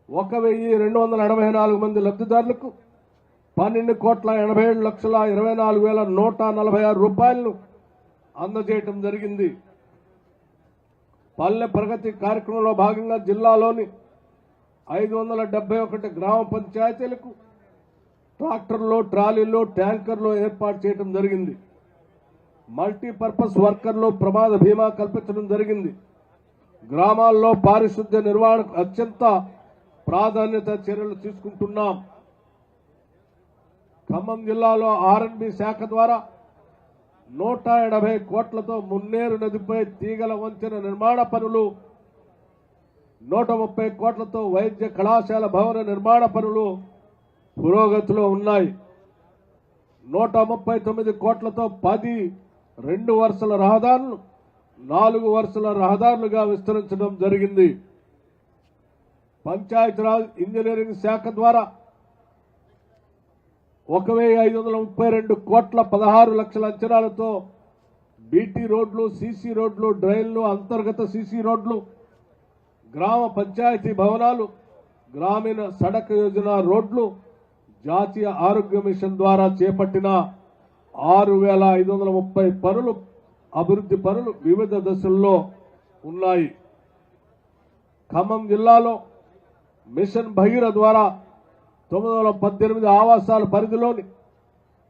1,284 మంది లబ్ధిదారులకు ₹12,87,24,146 అందజేయటం జరిగింది. పల్లె ప్రగతి కార్యక్రమంలో భాగంగా జిల్లాలోని 571 గ్రామ పంచాయతీలకు ట్రాక్టర్లు, ట్రాలీలు, ట్యాంకర్లు ఏర్పాటు చేయడం జరిగింది. మల్టీపర్పస్ వర్కర్లు ప్రమాద బీమా కల్పించడం జరిగింది. గ్రామాల్లో పారిశుద్ధ్య నిర్వహణకు అత్యంత ప్రాధాన్యత చర్యలు తీసుకుంటున్నాం. ఖమ్మం జిల్లాలో R&B శాఖ ద్వారా 180 కోట్లతో మున్నేరు నదిపై తీగల వంతెన నిర్మాణ పనులు, 130 కోట్లతో వైద్య కళాశాల భవన నిర్మాణ పనులు పురోగతిలో ఉన్నాయి. 139 కోట్లతో 10 2 వరుసల రహదారులు 4 వరుసల రహదారులుగా విస్తరించడం జరిగింది. పంచాయతీరాజ్ ఇంజనీరింగ్ శాఖ ద్వారా 1532 కోట్ల 16 లక్షల అంచనాలతో బీటీ రోడ్లు, సీసీ రోడ్లు, డ్రైన్లు, అంతర్గత సీసీ రోడ్లు, గ్రామ పంచాయతీ భవనాలు, గ్రామీణ సడక్ యోజన రోడ్లు, జాతీయ ఆరోగ్య మిషన్ ద్వారా చేపట్టిన 6530 పనులు, అభివృద్ధి పనులు వివిధ దశల్లో ఉన్నాయి. ఖమ్మం జిల్లాలో మిషన్ భగీరథ ద్వారా 918 ఆవాసాల పరిధిలోని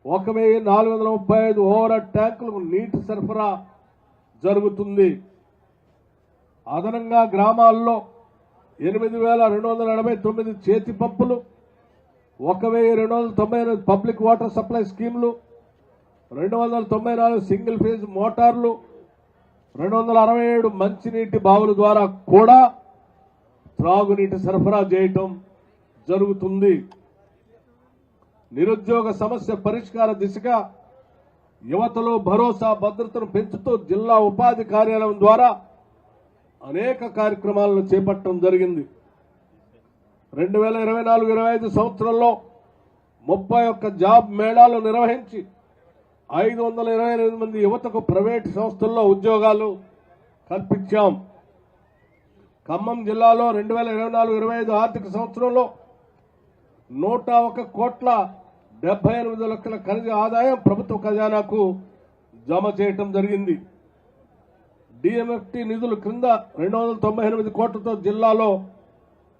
1435 ఓవర్ ట్యాంకులకు నీటి సరఫరా జరుగుతుంది. అదనంగా గ్రామాల్లో 8249 చేతి పంపులు, 1298 పబ్లిక్ వాటర్ సప్లై స్కీములు, 294 సింగిల్ ఫేజ్ మోటార్లు, 267 మంచినీటి బావుల ద్వారా కూడా త్రాగునీటి సరఫరా చేయటం జరుగుతుంది. నిరుద్యోగ సమస్య పరిష్కార దిశగా యువతలో భరోసా భద్రతను పెంచుతూ జిల్లా ఉపాధి కార్యాలయం ద్వారా అనేక కార్యక్రమాలను చేపట్టడం జరిగింది. 2024-25 సంవత్సరంలో 31 జాబ్ మేళాలు నిర్వహించి 528 మంది యువతకు ప్రైవేటు సంస్థల్లో ఉద్యోగాలు కల్పించాం. ఖమ్మం జిల్లాలో 2024-25 ఆర్థిక సంవత్సరంలో 101 కోట్ల 78 లక్షల ఖనిజ ఆదాయం ప్రభుత్వ ఖజానాకు జమ చేయటం జరిగింది. డిఎంఎఫ్టి నిధుల క్రింద 298 కోట్లతో జిల్లాలో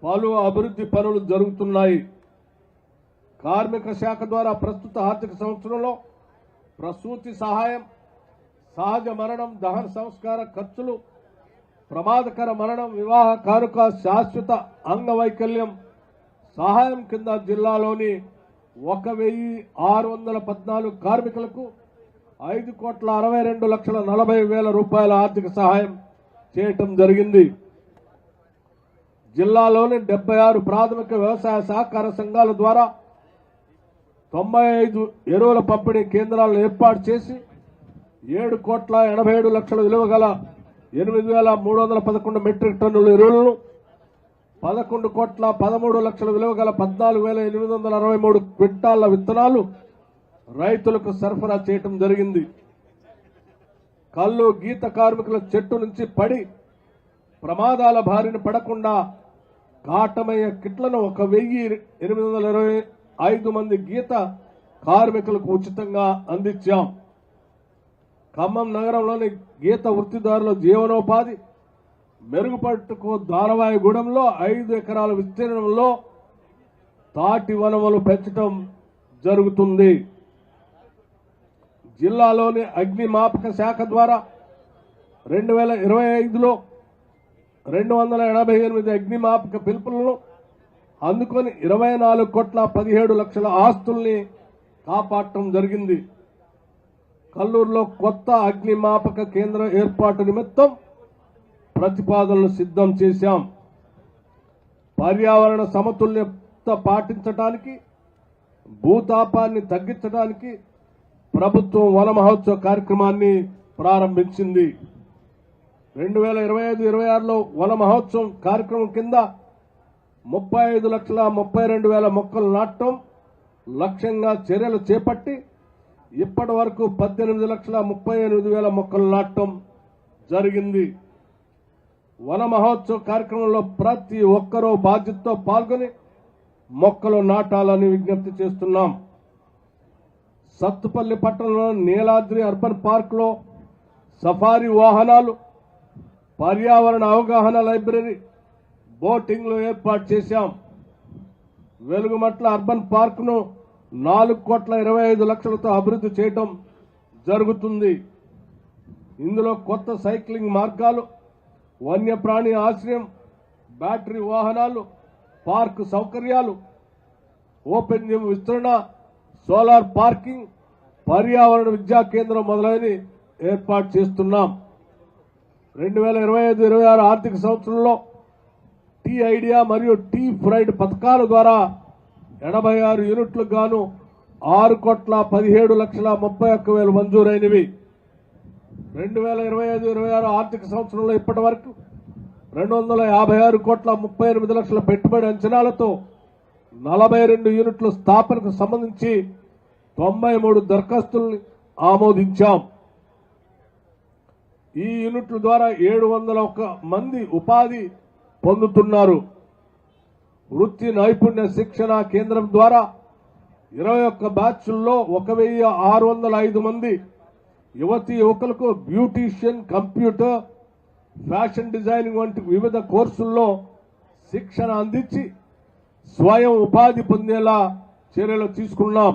పలు అభివృద్ధి పనులు జరుగుతున్నాయి. కార్మిక శాఖ ద్వారా ప్రస్తుత ఆర్థిక సంవత్సరంలో ప్రసూతి సహాయం, సహజ మరణం, దహన సంస్కార ఖర్చులు, ప్రమాదకర మరణం, వివాహ కానుక, శాశ్వత అంగవైకల్యం సహాయం కింద జిల్లాలోని 1614 కార్మికులకు 5,62,40,00,000 రూపాయల ఆర్థిక సహాయం చేయటం జరిగింది. జిల్లాలోని 76 ప్రాథమిక వ్యవసాయ సహకార సంఘాల ద్వారా 95 ఎరువుల పంపిణీ కేంద్రాలను ఏర్పాటు చేసి 7,87,00,000 విలువ గల 8,311 మెట్రిక్ టన్నుల ఎరువులను, 11,13,00,000 విలువ గల 14,863 క్వింటాళ్ల విత్తనాలు రైతులకు సరఫరా చేయటం జరిగింది. కల్లు గీత కార్మికుల చెట్టు నుంచి పడి ప్రమాదాల బారిన పడకుండా కాటమయ్య కిట్లను 1,825 మంది గీత కార్మికులకు ఉచితంగా అందించాం. ఖమ్మం నగరంలోని గీత వృత్తిదారుల జీవనోపాధి మెరుగుపట్టుకు దానవాయగూడెంలో 5 ఎకరాల విస్తీర్ణంలో తాటి వనములు పెంచడం జరుగుతుంది. జిల్లాలోని అగ్నిమాపక శాఖ ద్వారా 2025లో 288 అగ్నిమాపక పిలుపులను అందుకొని 24,17,00,000 ఆస్తుల్ని కాపాడటం జరిగింది. కల్లూరులో కొత్త అగ్నిమాపక కేంద్ర ఏర్పాటు నిమిత్తం ప్రతిపాదనలు సిద్ధం చేశాం. పర్యావరణ సమతుల్యత పాటించడానికి, భూతాపాన్ని తగ్గించడానికి ప్రభుత్వం వన మహోత్సవ కార్యక్రమాన్ని ప్రారంభించింది. 2025-26లో వన మహోత్సవం కార్యక్రమం కింద 35,32,000 మొక్కలు నాటడం లక్ష్యంగా చర్యలు చేపట్టి ఇప్పటి వరకు 18,38,000 మొక్కలు నాటడం జరిగింది. వన మహోత్సవ కార్యక్రమంలో ప్రతి ఒక్కరూ బాధ్యతతో పాల్గొని మొక్కలు నాటాలని విజ్ఞప్తి చేస్తున్నాం. సత్తుపల్లి పట్టణంలో నీలాద్రి అర్బన్ పార్క్ లో సఫారీ వాహనాలు, పర్యావరణ అవగాహన లైబ్రరీ, బోటింగ్ లో ఏర్పాటు చేశాం. వెలుగుమట్ల అర్బన్ పార్క్ ను 4,25,00,000తో అభివృద్ధి చేయటం జరుగుతుంది. ఇందులో కొత్త సైక్లింగ్ మార్గాలు, వన్యప్రాణి ఆశ్రయం, బ్యాటరీ వాహనాలు, పార్క్ సౌకర్యాలు, ఓపెన్ జిమ్ విస్తరణ, సోలార్ పార్కింగ్, పర్యావరణ విద్యా కేంద్రం మొదలైనవి ఏర్పాటు చేస్తున్నాం. 2025-26 ఆర్థిక సంవత్సరంలో టీ ఐడియా మరియు టీ ఫ్రైడ్ పథకాల ద్వారా 86 యూనిట్లకు గాను 6,17,31,000 మంజూరైనవి. 2025-26 ఆర్థిక సంవత్సరంలో ఇప్పటి వరకు 256,38,00,000 పెట్టుబడి అంచనాలతో 42 యూనిట్ల స్థాపనకు సంబంధించి 93 దరఖాస్తుల్ని ఆమోదించాం. ఈ యూనిట్ల ద్వారా 701 మంది ఉపాధి పొందుతున్నారు. వృత్తి నైపుణ్య శిక్షణ కేంద్రం ద్వారా 21 బ్యాచ్ల్లో 1,605 మంది యువతీ యువకులకు బ్యూటీషియన్, కంప్యూటర్, ఫ్యాషన్ డిజైనింగ్ వంటి వివిధ కోర్సుల్లో శిక్షణ అందించి స్వయం ఉపాధి పొందేలా చర్యలు తీసుకున్నాం.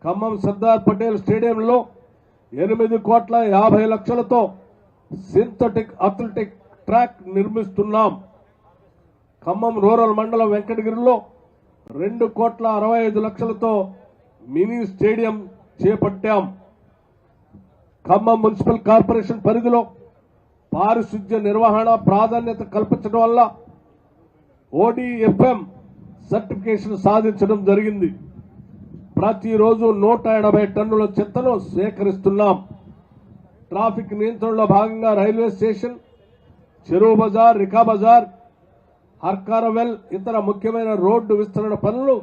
ఖమ్మం సర్దార్ పటేల్ స్టేడియంలో 8,50,00,000తో సింథటిక్ అథ్లెటిక్ ట్రాక్ నిర్మిస్తున్నాం. ఖమ్మం రూరల్ మండలం వెంకటగిరిలో 2,65,00,000తో మినీ స్టేడియం చేపట్టాం. ఖమ్మం మున్సిపల్ కార్పొరేషన్ పరిధిలో పారిశుద్ధ్య నిర్వహణ ప్రాధాన్యత కల్పించడం వల్ల ODFM సర్టిఫికేషన్ సాధించడం జరిగింది. ప్రతిరోజు 180 టన్నుల చెత్తను సేకరిస్తున్నాం. ట్రాఫిక్ నియంత్రణలో భాగంగా రైల్వే స్టేషన్, చెరువు బజార్, రికా బజార్, హర్కారవెల్ ఇతర ముఖ్యమైన రోడ్డు విస్తరణ పనులు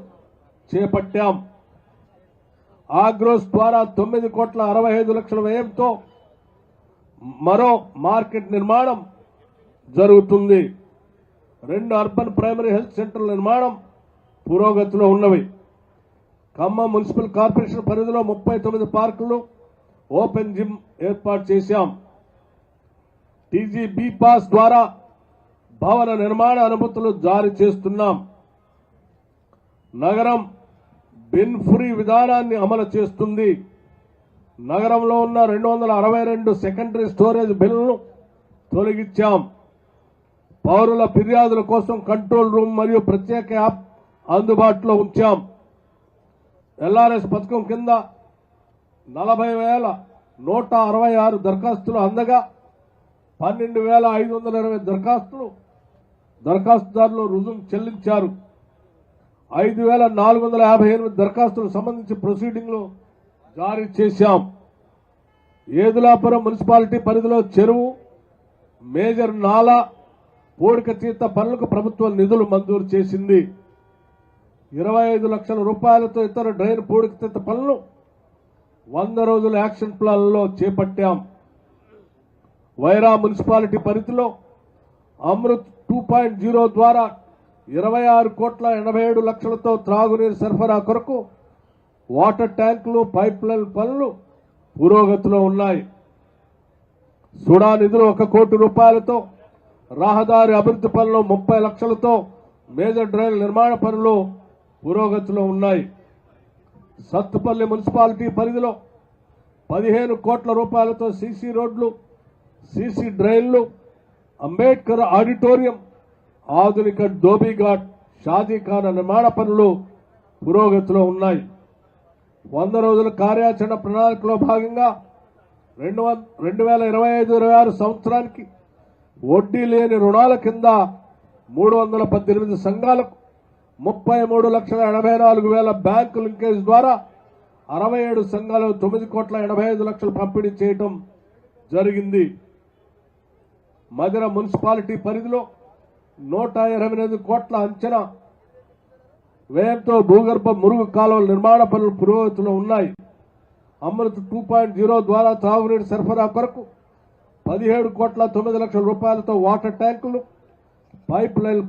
చేపట్టాం. ఆగ్రోస్ ద్వారా 9,65,00,000 వ్యయంతో మరో మార్కెట్ నిర్మాణం జరుగుతుంది. 2 అర్బన్ ప్రైమరీ హెల్త్ సెంటర్ల నిర్మాణం పురోగతిలో ఉన్నవి. ఖమ్మం మున్సిపల్ కార్పొరేషన్ పరిధిలో 39 పార్కులు, ఓపెన్ జిమ్ ఏర్పాటు చేశాం. TGB పాస్ ద్వారా భవన నిర్మాణ అనుమతులు జారీ చేస్తున్నాం. నగరం బిన్ ఫ్రీ విధానాన్ని అమలు చేస్తుంది. నగరంలో ఉన్న 262 సెకండరీ స్టోరేజ్ బిల్లులను తొలగించాం. పౌరుల ఫిర్యాదుల కోసం కంట్రోల్ రూమ్ మరియు ప్రత్యేక యాప్ అందుబాటులో ఉంచాం. LRS పథకం కింద 40,166 దరఖాస్తులు అందగా 12,520 దరఖాస్తుదారులు రుజువు చెల్లించారు. 5,458 దరఖాస్తులకు సంబంధించి ప్రొసీడింగ్లు జారీ చేశాం. ఏదులాపురం మున్సిపాలిటీ పరిధిలో చెరువు, మేజర్ నాలా, పూడికతీత పనులకు ప్రభుత్వం నిధులు మంజూరు చేసింది. 25 లక్షల రూపాయలతో ఇతర డ్రైన్ పూడికతీత పనులు 100 రోజుల యాక్షన్ ప్లాన్లో చేపట్టాం. వైరా మున్సిపాలిటీ పరిధిలో అమృత్ 2.0 ద్వారా 26,87,00,000తో త్రాగునీరు సరఫరా కొరకు వాటర్ ట్యాంకులు, పైప్ లైన్ పనులు పురోగతిలో ఉన్నాయి. సుడా నిధులు 1 కోటి రూపాయలతో రహదారి అభివృద్ధి పనులు 30 లక్షలతో మేజర్ డ్రైన్ నిర్మాణ పనులు పురోగతిలో ఉన్నాయి. సత్తుపల్లి మున్సిపాలిటీ పరిధిలో 15 కోట్ల రూపాయలతో సీసీ రోడ్లు, సీసీ డ్రైన్లు, అంబేద్కర్ ఆడిటోరియం, ఆధునిక ధోబీఘాట్, షాదీఖానా నిర్మాణ పనులు పురోగతిలో ఉన్నాయి. 100 రోజుల కార్యాచరణ ప్రణాళికలో భాగంగా 2025-26 సంవత్సరానికి వడ్డీ లేని రుణాల కింద 318 సంఘాలకు 33,84,000 బ్యాంకు లింకేజ్ ద్వారా 67 సంఘాలు 9,85,00,000 పంపిణీ చేయడం జరిగింది. మధిర మున్సిపాలిటీ పరిధిలో 128 కోట్ల అంచనా వ్యయంతో భూగర్భ మురుగు కాలువల నిర్మాణ పనులు పురోగతిలో ఉన్నాయి. అమృత్ 2.0 ద్వారా తాగునీటి సరఫరా కొరకు 17,09,00,000 రూపాయలతో వాటర్ ట్యాంకులు, పైప్ లైన్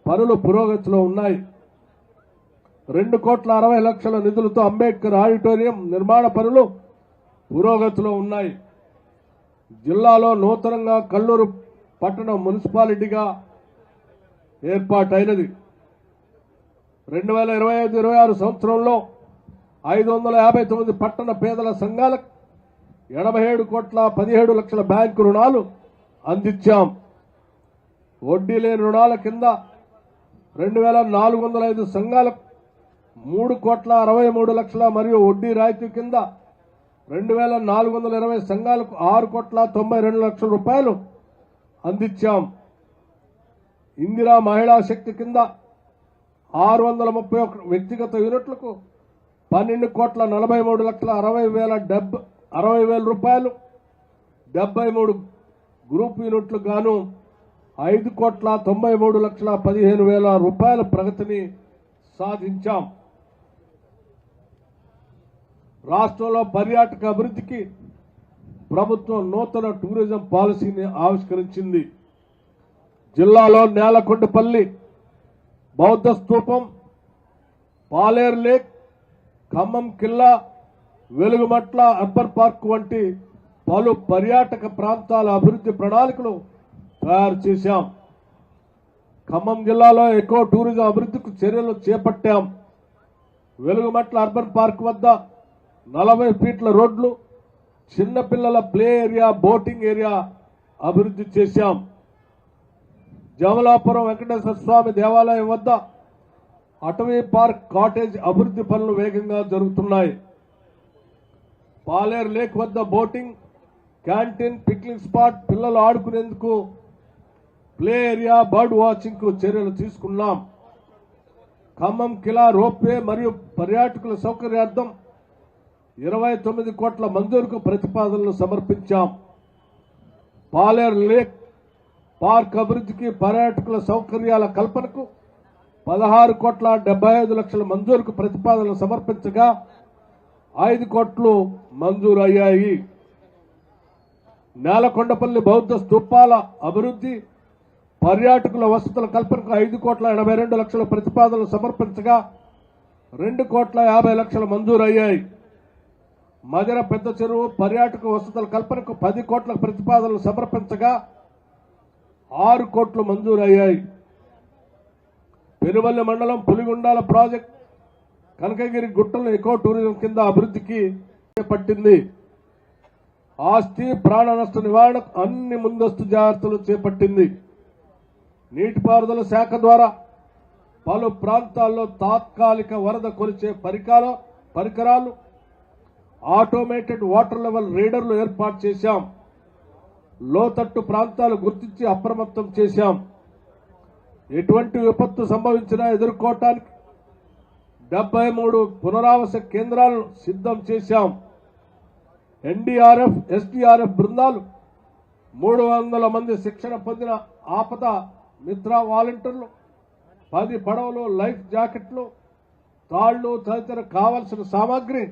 పనులు పురోగతిలో ఉన్నాయి. 2,60,00,000 నిధులతో అంబేద్కర్ ఆడిటోరియం నిర్మాణ పనులు పురోగతిలో ఉన్నాయి. జిల్లాలో నూతనంగా కల్లూరు పట్టణ మున్సిపాలిటీగా ఏర్పాటైనది. 2025-26 సంవత్సరంలో 559 పట్టణ పేదల సంఘాలకు 87,17,00,000 బ్యాంకు రుణాలు అందించాం. వడ్డీ లేని రుణాల కింద 2405 సంఘాలకు 3,63,00,000 మరియు వడ్డీ రాయితీ కింద 2420 సంఘాలకు 6,92,00,000 రూపాయలు అందించాం. ఇందిరా మహిళా శక్తి కింద 631 వ్యక్తిగత యూనిట్లకు 12,43,60,000 రూపాయలు, 73 గ్రూప్ యూనిట్లకు గాను 5,93,15,000 రూపాయల ప్రగతిని సాధించాం. రాష్ట్రంలో పర్యాటక అభివృద్ధికి ప్రభుత్వం నూతన టూరిజం పాలసీని ఆవిష్కరించింది. జిల్లాలో నేలకొండపల్లి బౌద్ధ స్తూపం, పాలేరు లేక్, ఖమ్మం కిల్లా, వెలుగుమట్ల అర్బన్ పార్క్ వంటి పలు పర్యాటక ప్రాంతాల అభివృద్ధి ప్రణాళికలు తయారు చేశాం. ఖమ్మం జిల్లాలో ఎకో టూరిజం అభివృద్ధికి చర్యలు చేపట్టాం. వెలుగుమట్ల అర్బన్ పార్క్ వద్ద 40 ఫీట్ల రోడ్లు, చిన్నపిల్లల ప్లే ఏరియా, బోటింగ్ ఏరియా అభివృద్ధి చేశాం. జమలాపురం వెంకటేశ్వర స్వామి దేవాలయం వద్ద అటవీ పార్క్, కాటేజ్ అభివృద్ధి పనులు వేగంగా జరుగుతున్నాయి. పాలేరు లేక్ వద్ద బోటింగ్, క్యాంటీన్, పిక్నిక్ స్పాట్, పిల్లలు ఆడుకునేందుకు ప్లే ఏరియా, బర్డ్ వాచింగ్ కు చర్యలు తీసుకున్నాం. ఖమ్మం కిలా రోప్వే మరియు పర్యాటకుల సౌకర్యార్థం 29 కోట్ల మంజూరుకు ప్రతిపాదనలు సమర్పించాం. పాలేరు లేక్ పార్క్ అభివృద్ధికి, పర్యాటకుల సౌకర్యాల కల్పనకు 16,75,00,000 మంజూరుకు ప్రతిపాదనలు సమర్పించగా 5 కోట్లు మంజూరు అయ్యాయి. నేలకొండపల్లి బౌద్ధ స్తూపాల అభివృద్ధి, పర్యాటకుల వసతుల కల్పనకు 5,82,00,000 ప్రతిపాదనలు సమర్పించగా 2,50,00,000 మంజూరు అయ్యాయి. మదిర పెద్ద చెరువు పర్యాటక వసతుల కల్పనకు 10 కోట్ల ప్రతిపాదనలు సమర్పించగా 6 కోట్లు మంజూరు అయ్యాయి. పెనుమల్లి మండలం పులిగుండాల ప్రాజెక్ట్ కనకగిరి గుట్టలను ఎకో టూరిజం కింద అభివృద్ధికి చేపట్టింది. ఆస్తి ప్రాణ నష్ట నివారణకు అన్ని ముందస్తు జాగ్రత్తలు చేపట్టింది. నీటిపారుదల శాఖ ద్వారా పలు ప్రాంతాల్లో తాత్కాలిక వరద కొలిచే పరికరాలు, ఆటోమేటెడ్ వాటర్ లెవెల్ రీడర్లు ఏర్పాటు చేశాం. లోతట్టు ప్రాంతాలు గుర్తించి అప్రమత్తం చేశాం. ఎటువంటి విపత్తు సంభవించినా ఎదుర్కోవటానికి 73 పునరావాస కేంద్రాలను సిద్ధం చేశాం. ఎన్డీఆర్ఎఫ్, ఎస్డీఆర్ఎఫ్ బృందాలు 300 మంది శిక్షణ పొందిన ఆపద మిత్ర వాలంటీర్లు, 10 పడవలు, లైఫ్ జాకెట్లు, తాళ్లు తదితర కావలసిన సామాగ్రి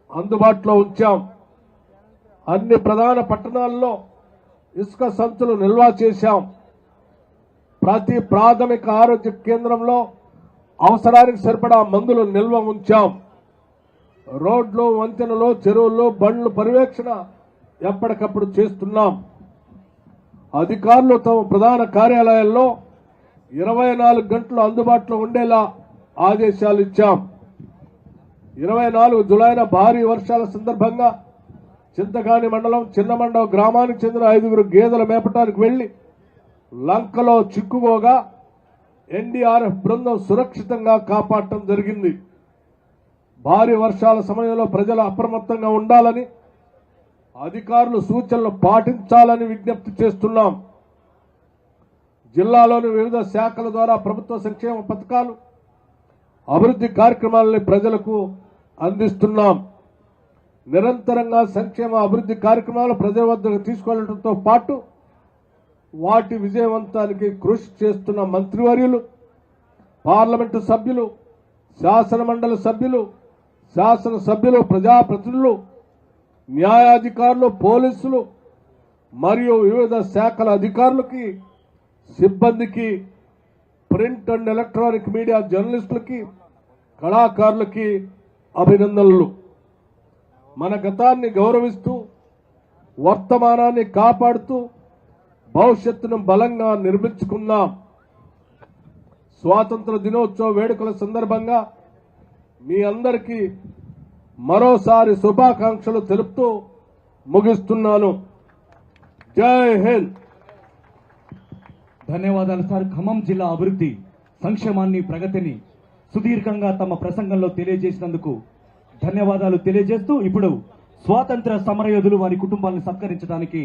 అందుబాటులో ఉంచాం. అన్ని ప్రధాన పట్టణాల్లో ఇసుక సంచులు నిల్వ చేశాం. ప్రతి ప్రాథమిక ఆరోగ్య కేంద్రంలో అవసరానికి సరిపడా మందులు నిల్వ ఉంచాం. రోడ్లు, వంతెనలు, చెరువుల్లో బండ్లు పర్యవేక్షణ ఎప్పటికప్పుడు చేస్తున్నాం. అధికారులు తమ ప్రధాన కార్యాలయాల్లో 24 గంటలు అందుబాటులో ఉండేలా ఆదేశాలు ఇచ్చాం. 24 జులైన భారీ వర్షాల సందర్భంగా చింతకాని మండలం చిన్నమండవ గ్రామానికి చెందిన 5 గేదెల మేపటానికి వెళ్లి లంకలో చిక్కుకోగా ఎన్డీఆర్ఎఫ్ బృందం సురక్షితంగా కాపాడటం జరిగింది. భారీ వర్షాల సమయంలో ప్రజలు అప్రమత్తంగా ఉండాలని, అధికారులు సూచనలు పాటించాలని విజ్ఞప్తి చేస్తున్నాం. జిల్లాలోని వివిధ శాఖల ద్వారా ప్రభుత్వ సంక్షేమ పథకాలు, అభివృద్ధి కార్యక్రమాలని ప్రజలకు అందిస్తున్నాం. నిరంతరంగా సంక్షేమ అభివృద్ధి కార్యక్రమాలు ప్రజల వద్దకు తీసుకెళ్లడంతో పాటు వాటి విజయవంతానికి కృషి చేస్తున్న మంత్రివర్యులు, పార్లమెంటు సభ్యులు, శాసనమండలి సభ్యులు, శాసనసభ్యులు, ప్రజాప్రతినిధులు, న్యాయాధికారులు, పోలీసులు మరియు వివిధ శాఖల అధికారులకి, సిబ్బందికి, ప్రింట్ అండ్ ఎలక్ట్రానిక్ మీడియా జర్నలిస్టులకి, కళాకారులకి అభినందనలు. మన గతాన్ని గౌరవిస్తూ, వర్తమానాన్ని కాపాడుతూ భవిష్యత్తును బలంగా నిర్మించుకుందాం. స్వాతంత్ర దినోత్సవ వేడుకల సందర్భంగా మీ అందరికీ మరోసారి శుభాకాంక్షలు తెలుపుతూ ముగిస్తున్నాను. జై హింద్.
ధన్యవాదాలు సార్. ఖమ్మం జిల్లా అభివృద్ధి, సంక్షేమాన్ని, ప్రగతిని సుదీర్ఘంగా తమ ప్రసంగంలో తెలియజేసినందుకు ధన్యవాదాలు తెలియజేస్తూ ఇప్పుడు స్వాతంత్ర సమరయోధులు వారి కుటుంబాలను సత్కరించడానికి